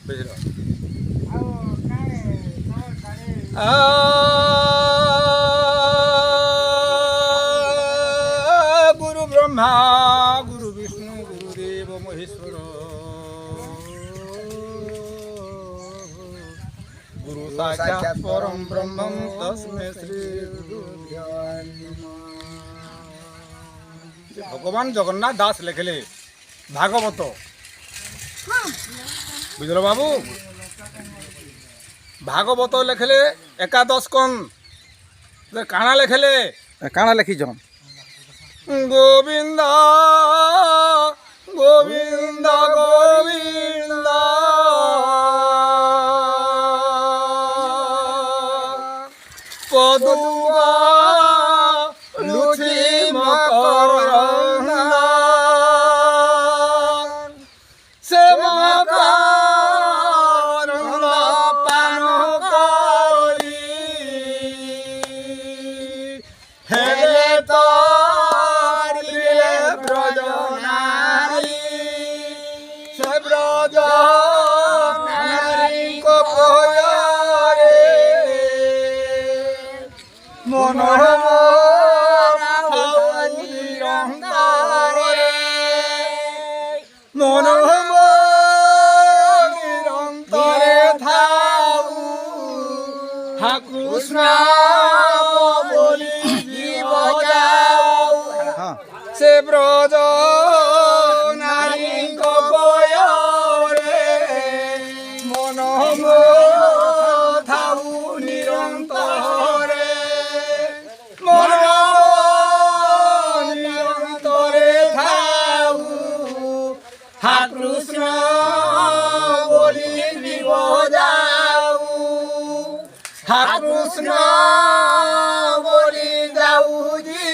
বুঝল গুরু ব্রহ্মা গুরু বিষ্ণু গুরুদেব মহেশ্বর গুরু সাক্ষাৎ পরম ব্রহ্মম তস্মৈ শ্রী গুরুভ্যো নমঃ। ভগবান জগন্নাথ দাস লেখলে ভাগবত বুঝল বাবু ভাগবত লেখলে একাদশ স্কন্ধ কাଣା লেখলে কাଣା লেখিছন? গোবিন্দ গোবিন্দ গোবিন্দ পদুয়া লুচি মকরন্দ সে মকরন্দ পান করি হেলে তোর প্রিয় ব্রজ নারী সে ব্রজ নারী কপয়রে মনোহরে মনোহরে থাউ হা কৃষ্ণ বলি জীব যাও সে ব্রজ নারী কপয়রে মনোহম থাউ নিরন্তরে নিরন্তরে থাউ হা কৃষ্ণ বলি জীব যাও হা কৃষ্ণ বলি যাও জি